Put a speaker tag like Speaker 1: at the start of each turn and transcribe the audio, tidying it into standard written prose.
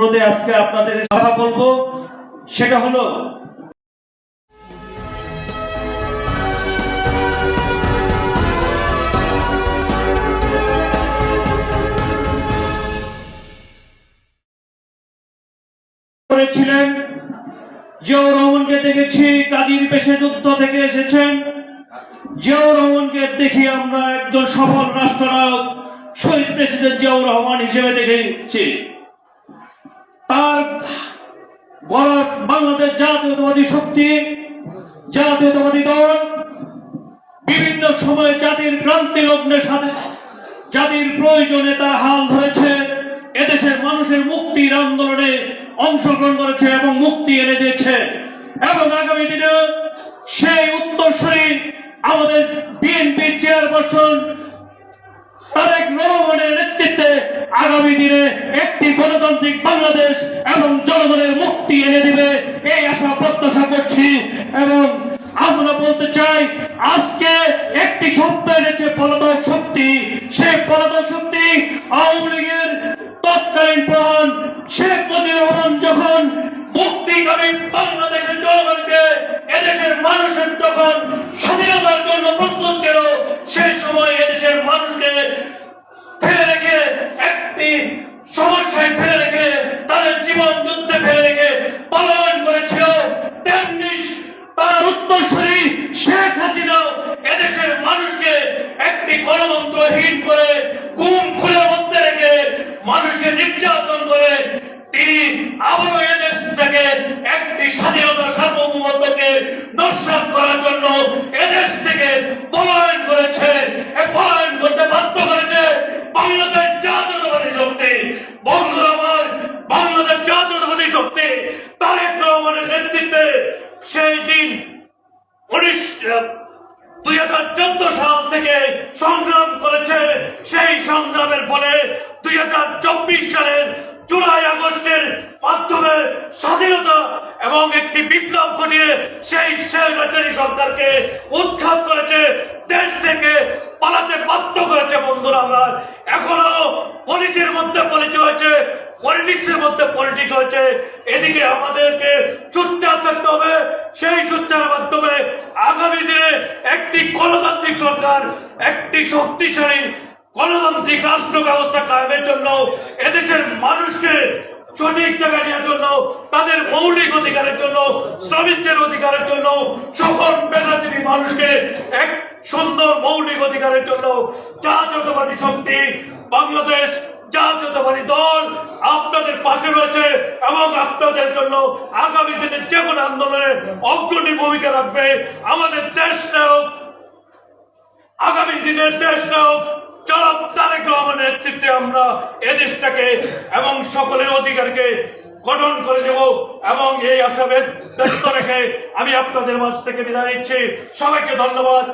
Speaker 1: আজকে আপনাদের কথা বলবো সেটা হলো করেছিলেন জিয়াউর রহমানকে দেখেছি কাজীর পেশে যুদ্ধ থেকে এসেছেন। জিয়াউর রহমানকে দেখি আমরা একজন সফল রাষ্ট্রনায়ক শহীদ প্রেসিডেন্ট জিয়াউর রহমান হিসেবে দেখেছি। তার বাংলাদেশ জাতীয়তাবাদী শক্তি, জাতীয়তাবাদী দল বিভিন্ন সময়ে জাতির ক্রান্তি লগ্নে জাতির প্রয়োজনে তারা হাল ধরেছে, এদেশের মানুষের মুক্তির আন্দোলনে অংশগ্রহণ করেছে এবং মুক্তি এনে দিয়েছে। এবং আগামী দিনে সেই উত্তরসূরি আমাদের বিএনপির চেয়ারপারসন তারেক রহমানের নেতৃত্বে আগামী দিনে একটি গণতান্ত্রিক বাংলাদেশ এবং জনগণের মুক্তি এনে দিবে, এই আশা প্রত্যাশা করছি। এবং আমরা বলতে চাই, আজকে একটি শব্দ এনেছে পলাতক শক্তি। সেই পলাতক শক্তি আওয়ামী লীগের তৎকালীন প্রধান শেখ মুজিবুর রহমান যখন মুক্তিকামী বাংলাদেশের জনগণকে, এদেশের মানুষের যখন স্বাধীনতার জন্য প্রস্তুত ছিল, সেই সময় এদেশের মানুষকে ফেলে রেখে, একটি সমস্যায় ফেলে রেখে, তাদের জীবন যুদ্ধে ফেলে রেখে পলায়ন করেছিল। তেমনি তার উত্তরসূরি শেখ হাসিনা এদেশের মানুষকে একটি গণতন্ত্রহীন করে, গুম খুলের মধ্যে রেখে, মানুষকে নির্যাতন করে তিনি আবারও এদেশ থেকে একটি স্বাধীনতা সার্বভৌমত্বকে নস্যাৎ করার জন্য এদেশ থেকে পলায়ন করেছে। পলায়ন করতে বাধ্য করেছে বাংলাদেশ জাতীয়তাবাদী শক্তি। বন্ধুরা আমার, বাংলাদেশ জাতীয়তাবাদী শক্তি তারেক রহমানের নেতৃত্বে সেই দিন 2014 সাল থেকে সংগ্রাম করেছে। সেই সংগ্রামের ফলে 2024 সালের জুলাই আগস্টের মাধ্যমে স্বাধীনতা এবং একটি বিপ্লব ঘটিয়ে সেই স্বৈরাচারী সরকারকে উৎখাত করেছে, দেশ থেকে পালাতে বাধ্য করেছে। বন্ধুরা আমার, এখনো পলিটিক্সের মধ্যে পলিটিক্স হয়েছে, পলিটিক্সের মধ্যে পলিটিক্স হয়েছে। এদিকে আমাদেরকে সোচ্চার থাকতে হবে। সেই সোচ্চারের মাধ্যমে আগামী দিনে একটি গণতান্ত্রিক সরকার, একটি শক্তিশালী গণতান্ত্রিক রাষ্ট্র ব্যবস্থা কায়েমের জন্য, এদেশের মানুষকে সঠিক জায়গায় নেওয়ার জন্য, তাদের মৌলিক অধিকারের জন্য, শ্রমিকদের অধিকারের জন্য, সকল পেশাজীবী মানুষকে এক সুন্দর মৌলিক অধিকারের জন্য জাতীয়তাবাদী শক্তি বাংলাদেশ জাতীয়তাবাদী দল আপনাদের পাশে রয়েছে এবং আপনাদের জন্য আগামী দিনে যে কোনো আন্দোলনে অগ্রণী ভূমিকা রাখবে। আমাদের দেশ নায়ক, আগামী দিনের দেশ নায়ক জনাব তারেক রহমানের নেতৃত্বে আমরা এদেশটাকে এবং সকলের অধিকারকে গঠন করে দেব। এবং এই আশা ব্যক্ত রেখে আমি আপনাদের মাঝ থেকে বিদায় নিচ্ছি। সবাইকে ধন্যবাদ।